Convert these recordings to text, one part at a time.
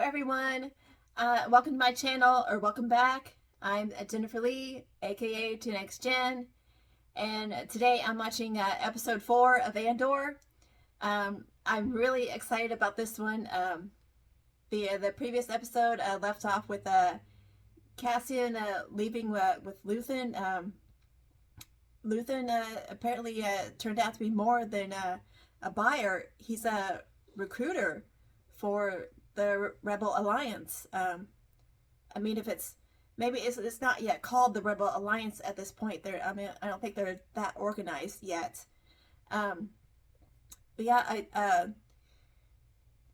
everyone. Welcome to my channel, or welcome back. I'm Jennifer Lee, aka GenXJen, and today I'm watching episode 4 of Andor. I'm really excited about this one. The previous episode left off with Cassian leaving with Luthen. Luthen apparently turned out to be more than a buyer. He's a recruiter for the Rebel Alliance. I mean, if it's maybe it's not yet called the Rebel Alliance at this point. I don't think they're that organized yet. But yeah,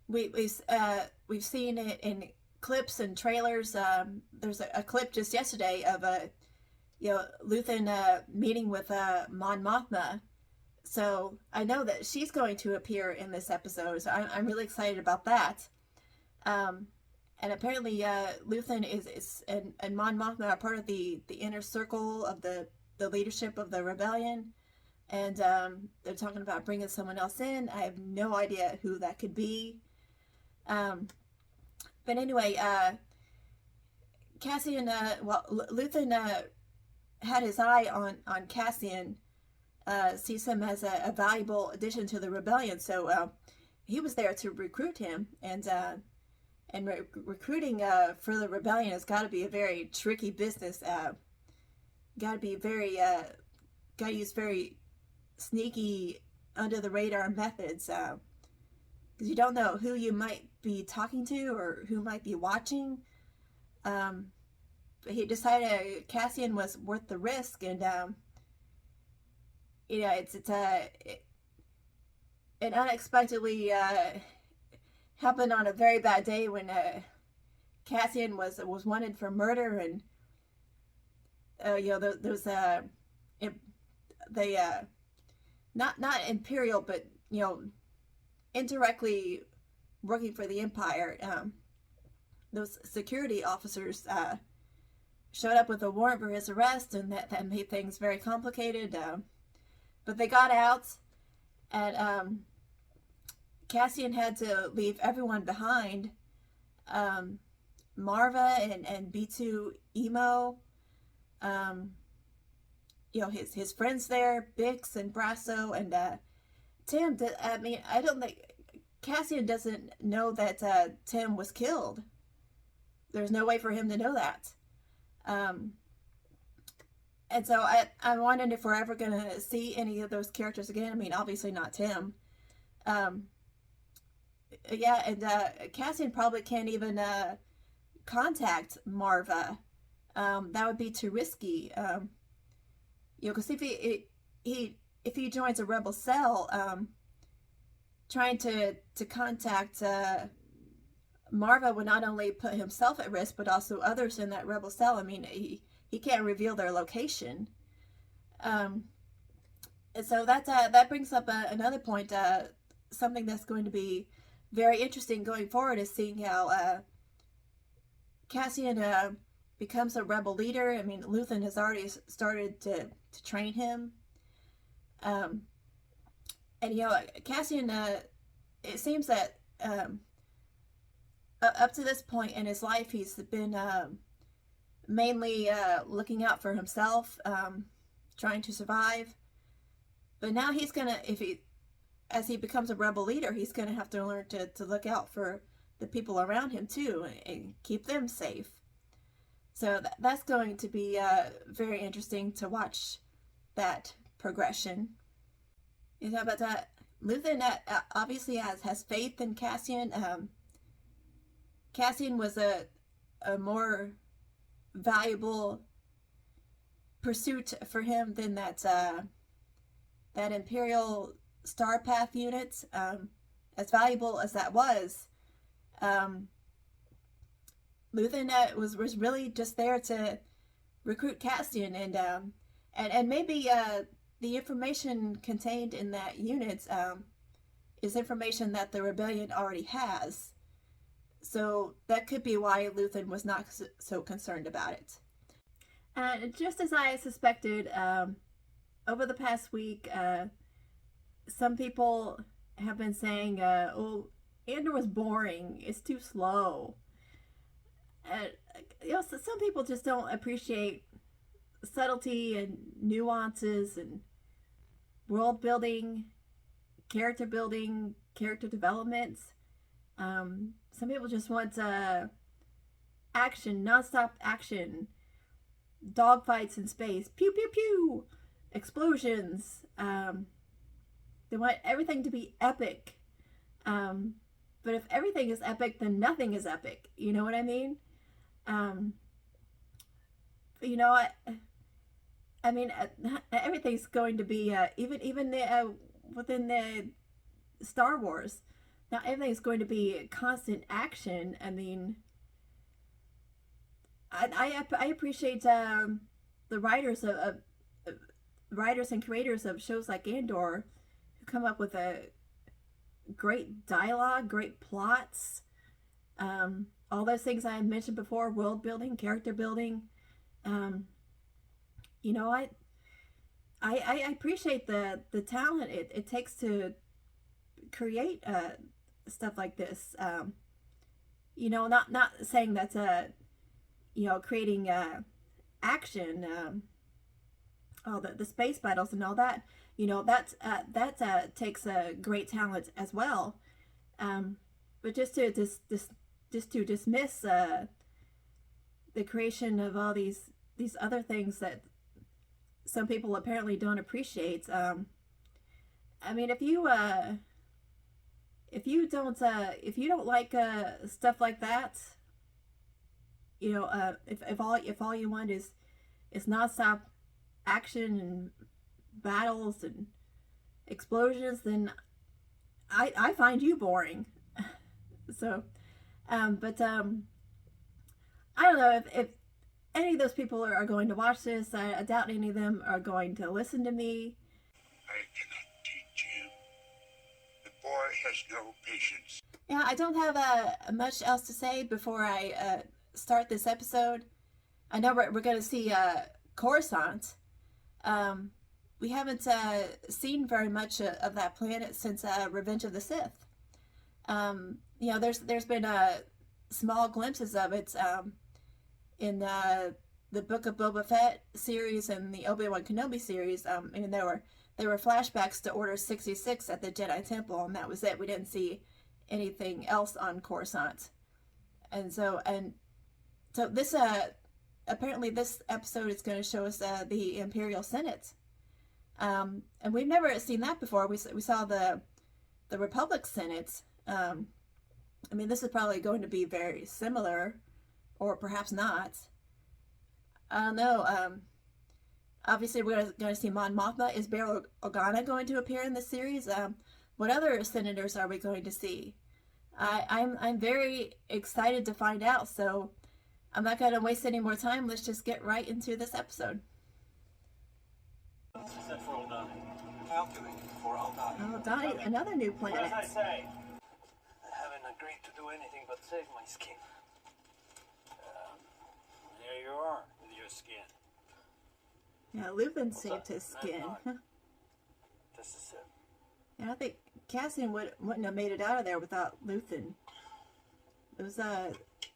we've seen it in clips and trailers. There's a clip just yesterday of Luthen meeting with Mon Mothma. So I know that she's going to appear in this episode. So I'm really excited about that. And apparently Luthen and Mon Mothma are part of the inner circle of the leadership of the rebellion. And they're talking about bringing someone else in. I have no idea who that could be. But anyway, Cassian, Luthen had his eye on Cassian, sees him as a valuable addition to the rebellion. So he was there to recruit him, and recruiting for the rebellion has got to be a very tricky business. Got to use very sneaky, under the radar methods, because you don't know who you might be talking to or who might be watching. But he decided Cassian was worth the risk, and it unexpectedly happened on a very bad day when Cassian was wanted for murder, and there's not Imperial, but indirectly working for the Empire. Those security officers showed up with a warrant for his arrest, and that made things very complicated. But they got out, and Cassian had to leave everyone behind. Marva and B2 Emo, his friends there, Bix and Brasso, and Tim. I mean, I don't think Cassian doesn't know that Tim was killed. There's no way for him to know that. And so I'm wondering if we're ever going to see any of those characters again. I mean, obviously not Tim. Yeah, and Cassian probably can't even contact Marva. That would be too risky. Because if he joins a rebel cell, trying to contact Marva would not only put himself at risk, but also others in that rebel cell. I mean, he can't reveal their location. And so that brings up another point. Something that's going to be very interesting going forward is seeing how Cassian becomes a rebel leader. I mean, Luthen has already started to train him. And Cassian, it seems that up to this point in his life, he's been mainly looking out for himself, trying to survive. But now he's gonna, as he becomes a rebel leader, he's gonna have to learn to look out for the people around him too, and keep them safe. So that's going to be very interesting to watch that progression. But Luthen obviously has faith in Cassian. Cassian was a more valuable pursuit for him than that Imperial Star Path unit. As valuable as that was, Luthen was really just there to recruit Cassian, and maybe the information contained in that unit is information that the rebellion already has. So that could be why Luthen was not so concerned about it. And just as I suspected, over the past week, some people have been saying, Andor was boring. It's too slow. And some people just don't appreciate subtlety and nuances and world building, character development. Some people just want action, nonstop action, dogfights in space, pew pew pew, explosions. They want everything to be epic. But if everything is epic, then nothing is epic. You know what I mean? You know, I mean, everything's going to be even within the Star Wars. Now everything's going to be constant action. I mean, I appreciate the writers writers and creators of shows like Andor who come up with a great dialogue, great plots, all those things I mentioned before: world building, character building. You know, I appreciate the talent it takes to create stuff like this. You know, not saying that's you know, creating action, all the space battles and all that. You know, that takes a great talent as well. But just to dismiss the creation of all these other things that some people apparently don't appreciate. I mean, if you don't like stuff like that, you know, if all you want is nonstop action and battles and explosions, then I find you boring. So, but I don't know if any of those people are going to watch this. I doubt any of them are going to listen to me. I cannot teach him. The boy has no patience. Yeah, I don't have much else to say before I start this episode. I know we're going to see Coruscant. We haven't seen very much of that planet since Revenge of the Sith. You know, there's been small glimpses of it in the Book of Boba Fett series and the Obi-Wan Kenobi series. I mean, there were flashbacks to Order 66 at the Jedi Temple, and that was it. We didn't see anything else on Coruscant. And so this apparently this episode is going to show us the Imperial Senate. And we've never seen that before. We saw the Republic Senate. I mean, this is probably going to be very similar, or perhaps not. I don't know. Obviously, we're going to see Mon Mothma. Is Bail Organa going to appear in this series? What other senators are we going to see? I'm very excited to find out. So I'm not going to waste any more time. Let's just get right into this episode. Aldani, another new planet. What did I say? I haven't agreed to do anything but save my skin. There you are, with your skin. Yeah, Luthen saved his skin. This is it. Yeah, I think Cassian wouldn't have made it out of there without Luthen. Those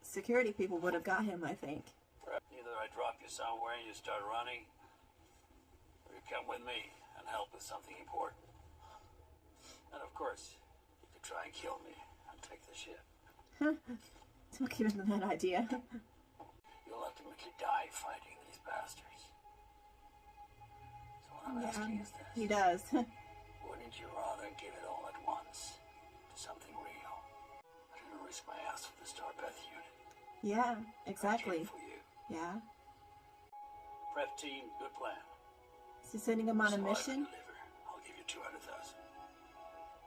security people would have got him, I think. Either I drop you somewhere and you start running, or you come with me and help with something important. And of course, you could try and kill me and take the ship. Don't give him that idea. You'll ultimately die fighting these bastards. So what I'm asking is this. He does. Wouldn't you rather give it all at once to something real? I didn't risk my ass for the Starbeth unit. Yeah, exactly. For you. Yeah. Prep team, good plan. Is he sending him on a mission? I'll give you 200,000.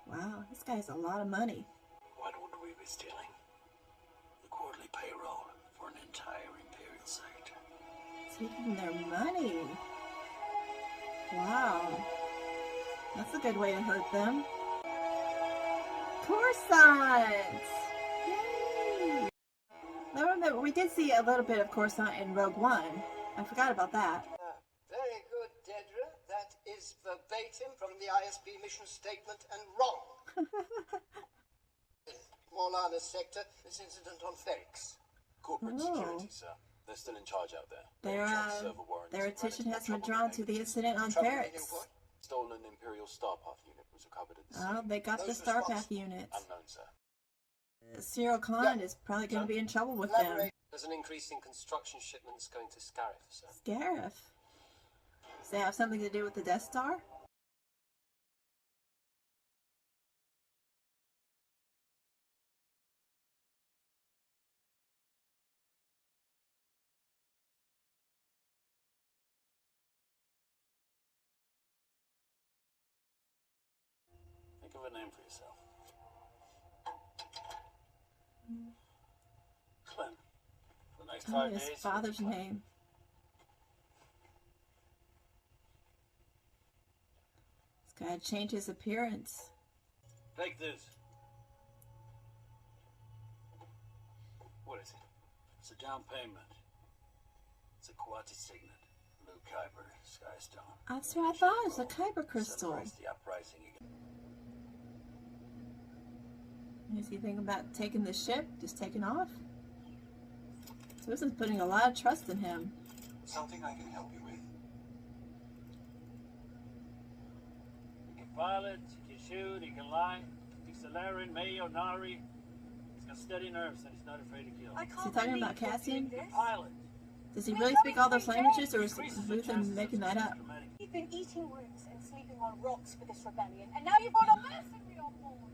Wow, this guy's a lot of money. What would we be stealing? The quarterly payroll for an entire Imperial sector. Taking their money. Wow. That's a good way to hurt them. Coruscant! Yay! Now remember, we did see a little bit of Coruscant in Rogue One. I forgot about that. Very good, Deidra. That is verbatim from the ISB mission statement and wrong. Morlana's sector, this incident on Ferrix. Corporate Oh. security, sir. They're still in charge out there. Their, They've checked server warrants their and attention managed has to been trouble drawn to the grenades. incident on Trouble Ferrix. meaning what? Stolen Imperial Starpath unit was recovered at the scene. Oh, they got the Those Starpath responsible. units. Unknown, sir. Cyril Khan is probably going to be in trouble with them. Elaborate. There's an increase in construction shipments going to Scarif, sir. Scarif. Does that have something to do with the Death Star? Think of a name for yourself. Clem. For the next Oh, 5 his days. father's Clem. name. He's got to change his appearance. Take this. What is it? It's a down payment. It's a Quati signet. Blue Kyber, Skystone. That's what I thought. It's a Kyber crystal. Celebrates the uprising again. Is he thinking about taking the ship? Just taking off? Susan's putting a lot of trust in him. Something I can help you with? He can pilot, he can shoot, he can lie. He's Solarian, Mayo, Nari. He's got steady nerves and he's not afraid to kill. Is he talking about Cassian? Pilot. Does he really speak all those languages, or is Luther making that up? You've been eating roots and sleeping on rocks for this rebellion, and now you've got a mercenary on board.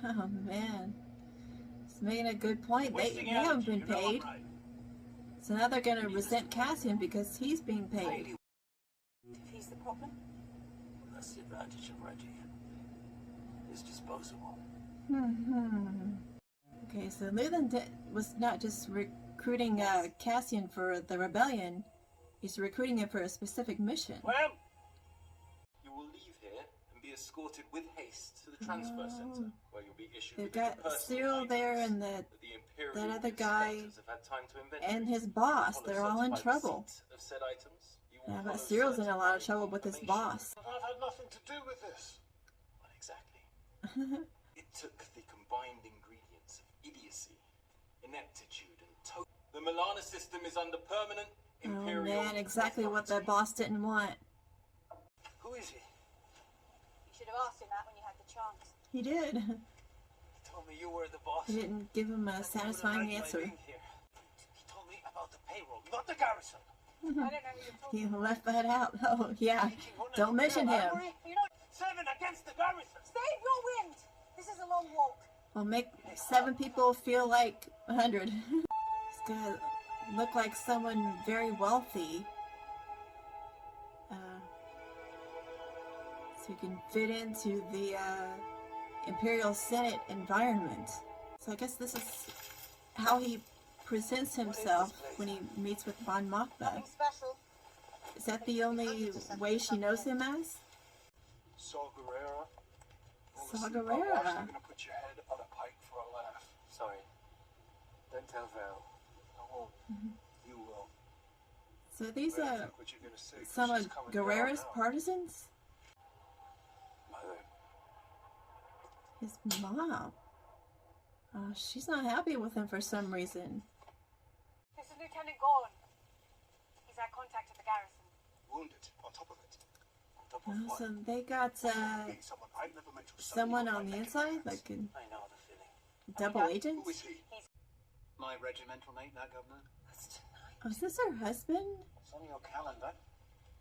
Oh man, he's making a good point. They haven't been paid, so now they're gonna resent Cassian because he's being paid. If he's the problem, That's the advantage of Reggie. He's disposable. Okay, so Luthen was not just recruiting Cassian for the rebellion; he's recruiting him for a specific mission. Clem! You will leave here and be escorted with haste to the transfer center, where you'll be issued They've with got personal Cyril there items and that the Imperial that other guy inspectors have had time to invent. and his boss. They're all in trouble. Of said items, you will Yeah, but follow Cyril's in a lot of certain trouble with his information. boss. I've had nothing to do with this. What exactly? It took the combined ingredients of idiocy, ineptitude, and total. The Milana system is under permanent Oh Imperial man, exactly what the authority. boss didn't want. Who is he? you should have asked him that when you had the chance. He did. He told me you were the boss. He didn't give him a satisfying answer. He told me about the payroll, not the garrison. I don't know who you're talking He left that out. Oh yeah, don't mention him. about. You know, 7 against the garrison. save your wind. This is a long walk. We'll make 7 people feel like 100. He's gonna look like someone very wealthy. So he can fit into the Imperial Senate environment. So I guess this is how he presents himself when he meets with Mon Mothma. Nothing special. Is that the only way she knows him as? Saw Gerrera. Saw I'm Gerrera. actually gonna put your head on a pike for a laugh. Sorry. Don't tell Val. I won't. You will. So these But I are think what you're gonna say, 'cause some of she's coming Guerrera's down now. partisans? Mother. His mom. She's not happy with him for some reason. This is Lieutenant Gorn. He's our contact at the garrison. Wounded, on top of it. On top of what? So they got Hey, someone I've never met who's someone suddenly on the got inside, my like a I know the feeling. double agent? Who is he? My regimental mate, that governor. That's tonight. Oh, is this her husband? It's on your calendar.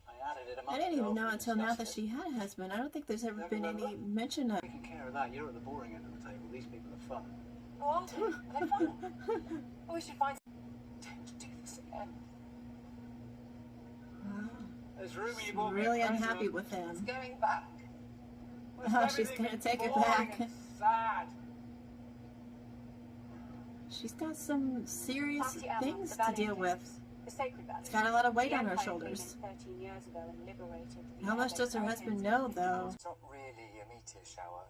I added it a month I didn't even ago. know We until now that discussed it. she had a husband. I don't think there's ever been any mention of. Taking care of that, you're at the boring end of the table. These people are fun. Oh, are they? Are they fun? We should find time to do this again. Wow. There's room She's really unhappy with him. It's going back. Oh, she's gonna take it back. Sad. She's got some serious Party Alma, things the to Valiant deal with. Kings, the Sacred Valley. It's got a lot of weight The on her Empire shoulders. came in 13 years ago and liberated the How much does her Allied husband Alliance. know, though? It's not really a meteor shower.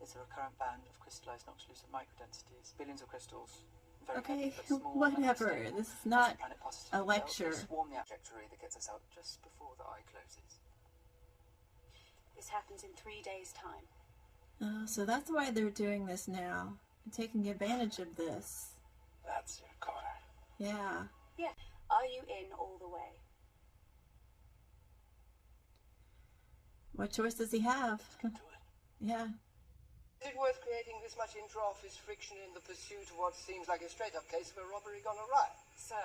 It's a recurrent band of crystallized non-exclusive microdensities, billions of crystals. Very Okay, heavy, but small, whatever. unstable. This is As the not planet passes a through the belt, lecture. they swarm the trajectory that gets us out just before the eye closes. This happens in 3 days' time. Oh, so that's why they're doing this now. taking advantage of this. That's it, Carter. Yeah. Yeah. Are you in all the way? What choice does he have? Do it. Yeah. Is it worth creating this much intra-office friction in the pursuit of what seems like a straight-up case of a robbery gone awry? Sir,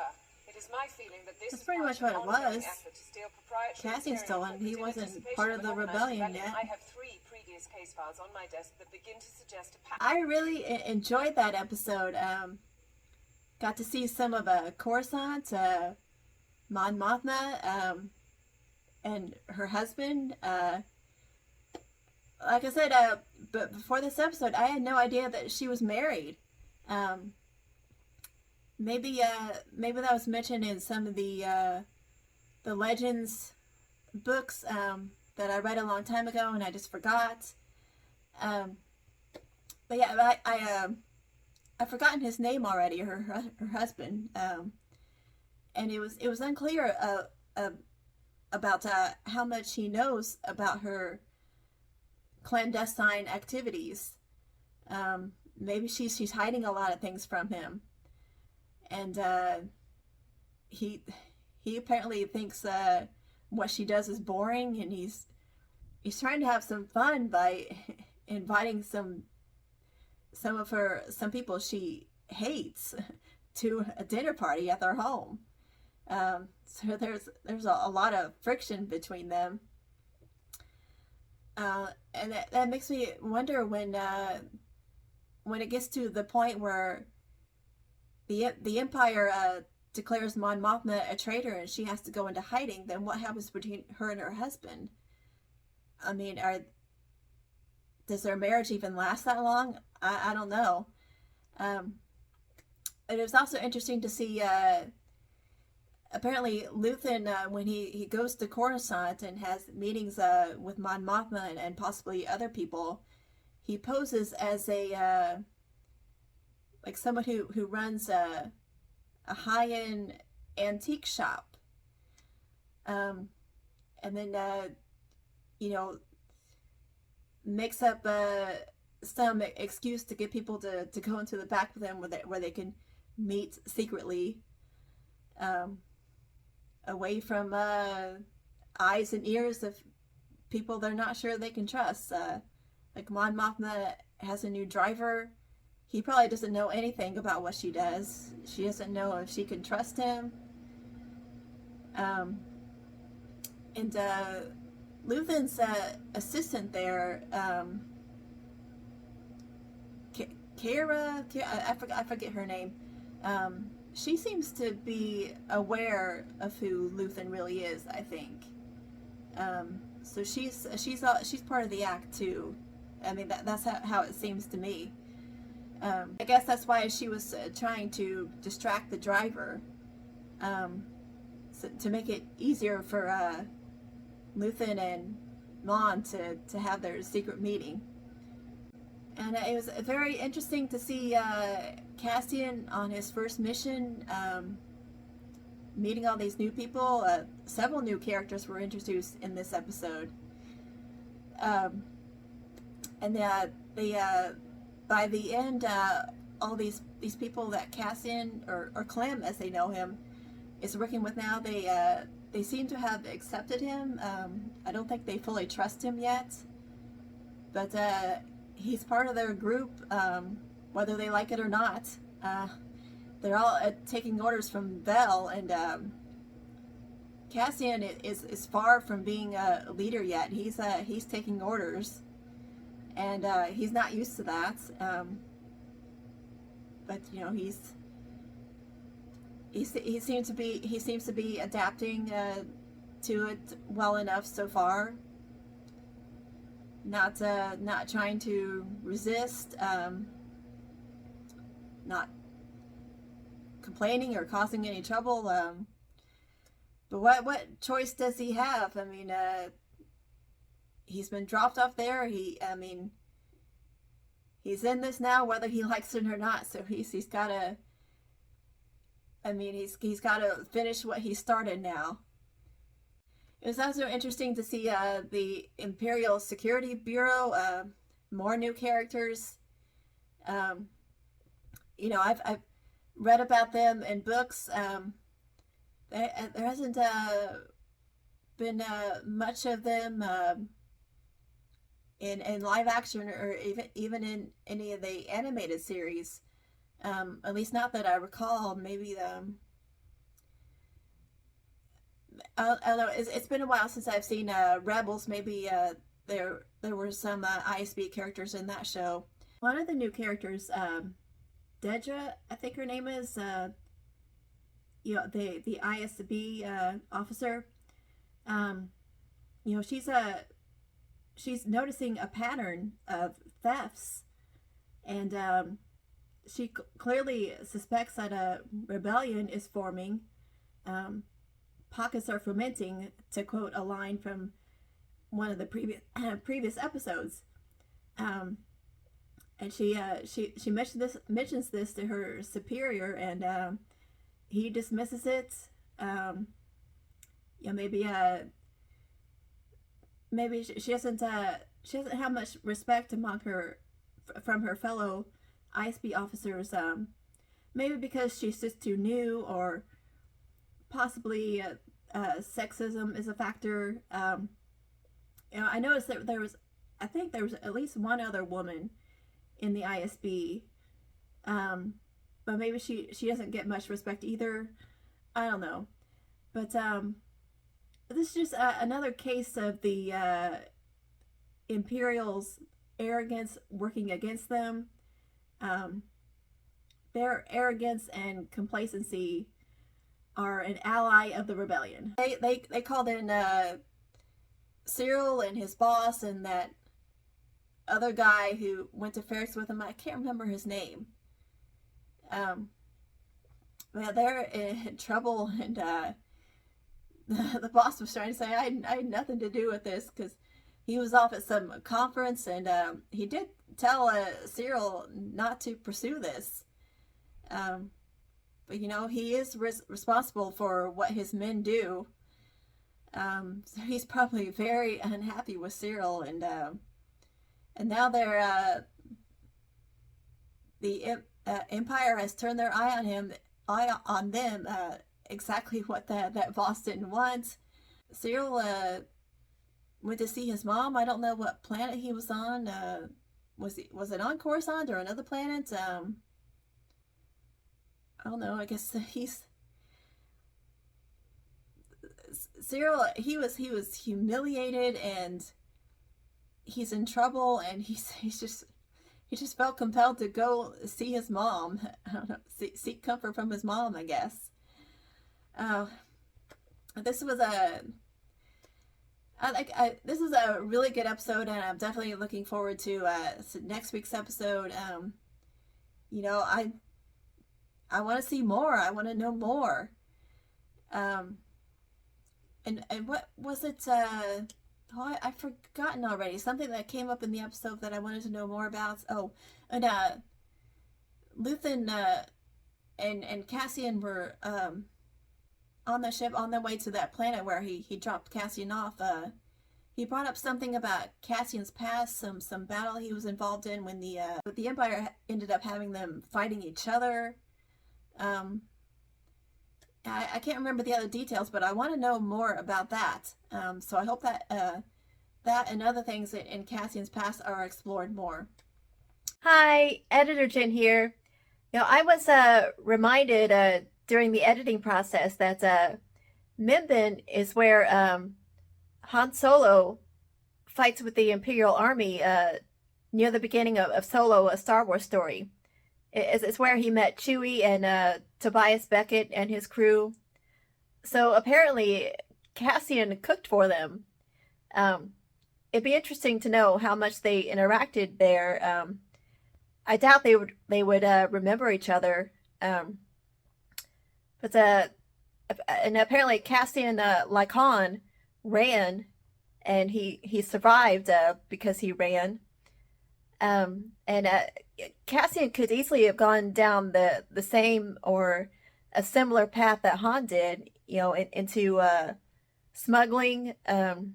it is my feeling that this That's is pretty part much of an what it ongoing was. effort to steal proprietary Cassian material stole it. He in wasn't anticipation part of the an organized rebellion yet. I have 3 previous case files on my desk that begin to suggest a pattern. I really enjoyed that episode. Got to see some of Coruscant, Mon Mothma, and her husband. Like I said, but before this episode, I had no idea that she was married. Maybe that was mentioned in some of the Legends books that I read a long time ago, and I just forgot. But yeah, I've forgotten his name already. Her husband, and it was unclear about how much he knows about her clandestine activities. Maybe she's hiding a lot of things from him, and he apparently thinks what she does is boring, and he's trying to have some fun by inviting some people she hates to a dinner party at their home. So there's a lot of friction between them. And that makes me wonder when it gets to the point where the Empire declares Mon Mothma a traitor and she has to go into hiding, then what happens between her and her husband? I mean, does their marriage even last that long? I don't know. It was also interesting to see, apparently Luthen, when he goes to Coruscant and has meetings with Mon Mothma and possibly other people, he poses as a like someone who runs a high-end antique shop, and then makes up some excuse to get people to go into the back with him where they can meet secretly, away from eyes and ears of people they're not sure they can trust. Like Mon Mothma has a new driver. He probably doesn't know anything about what she does. She doesn't know if she can trust him. And Luthen's assistant there, Kara, I forget her name. She seems to be aware of who Luthen really is, I think. So she's part of the act too. I mean, that's how it seems to me. I guess that's why she was trying to distract the driver, so, to make it easier for Luthen and Mon to have their secret meeting. And it was very interesting to see Cassian on his first mission, meeting all these new people. Several new characters were introduced in this episode. And by the end, all these people that Cassian, or Clem as they know him, is working with now, they seem to have accepted him. I don't think they fully trust him yet, but he's part of their group, whether they like it or not. They're all taking orders from Vel, and Cassian is far from being a leader yet. He's taking orders, and he's not used to that. But he seems to be adapting to it well enough so far. Not trying to resist, not complaining or causing any trouble. But what choice does he have? I mean, he's been dropped off there. He's in this now, whether he likes it or not. So he's got to. I mean, he's got to finish what he started now. It was also interesting to see the Imperial Security Bureau, more new characters. I've read about them in books. There hasn't been much of them in live action, or even in any of the animated series. At least not that I recall. Maybe I don't know. It's been a while since I've seen Rebels. Maybe there were some ISB characters in that show. One of the new characters, Deidra, I think her name is. The ISB officer. She's noticing a pattern of thefts, and she clearly suspects that a rebellion is forming. Pockets are fermenting, to quote a line from one of the previous episodes. And she mentions this to her superior, and he dismisses it. Maybe she doesn't have much respect from her fellow ISB officers. Maybe because she's just too new, or possibly sexism is a factor. I noticed that there was at least one other woman in the ISB, but maybe she doesn't get much respect either. I don't know, but this is just another case of the Imperial's arrogance working against them. Their arrogance and complacency are an ally of the rebellion. They called in Cyril and his boss, and that other guy who went to Ferris with him. I can't remember his name. But they're in trouble, and the boss was trying to say I had nothing to do with this, because he was off at some conference, and he did tell Cyril not to pursue this. But he is responsible for what his men do. So he's probably very unhappy with Cyril, and now they're the Empire has turned their eye on them. Exactly what that boss didn't want. Cyril went to see his mom. I don't know what planet he was on. Was it on Coruscant or another planet? I don't know. I guess Cyril. He was humiliated, and he's in trouble, and he just felt compelled to go see his mom. I don't know, seek comfort from his mom, I guess. This was this is a really good episode, and I'm definitely looking forward to next week's episode. I want to see more. I want to know more. And what was it? I've forgotten already. Something that came up in the episode that I wanted to know more about. Oh, and Luthen and Cassian were on the ship on their way to that planet where he dropped Cassian off. He brought up something about Cassian's past, some battle he was involved in when the Empire ended up having them fighting each other. I can't remember the other details, but I want to know more about that. So I hope that that and other things in Cassian's past are explored more. Hi, Editor Jen here. I was reminded during the editing process that Mimban is where Han Solo fights with the Imperial Army near the beginning of Solo, a Star Wars story. It's where he met Chewie and Tobias Beckett and his crew. So apparently Cassian cooked for them. It'd be interesting to know how much they interacted there. I doubt they would remember each other. But and apparently Cassian, like Han, ran, and he survived because he ran. And Cassian could easily have gone down the same or a similar path that Han did, into smuggling and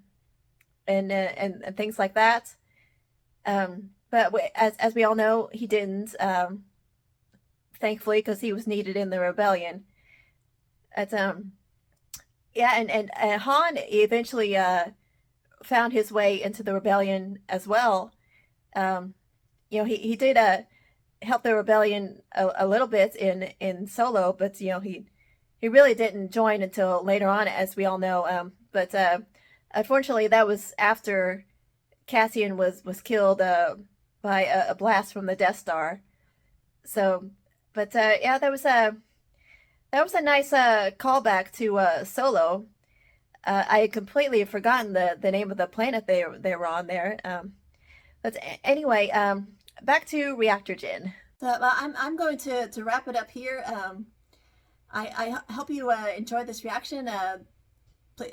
things like that. But as we all know, he didn't. thankfully, because he was needed in the rebellion. It's, yeah, and Han eventually found his way into the rebellion as well. He did help the rebellion a little bit in Solo, but he really didn't join until later on, as we all know. But unfortunately, that was after Cassian was killed by a blast from the Death Star. So, but yeah, that was a nice callback to Solo. I had completely forgotten the name of the planet they were on there. But anyway, back to GenXJen. So I'm going to wrap it up here. I hope you enjoyed this reaction.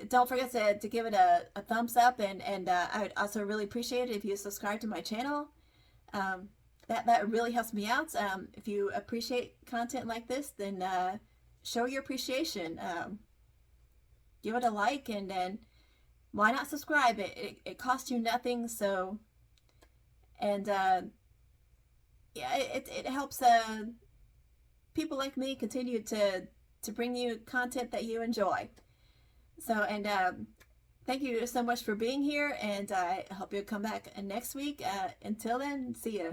Don't forget to give it a thumbs up, and I would also really appreciate it if you subscribe to my channel. That really helps me out. If you appreciate content like this, then show your appreciation. Give it a like, and then why not subscribe? It costs you nothing. So, and yeah, it helps people like me continue to bring you content that you enjoy. So, and thank you so much for being here, and I hope you'll come back next week. Until then, see ya.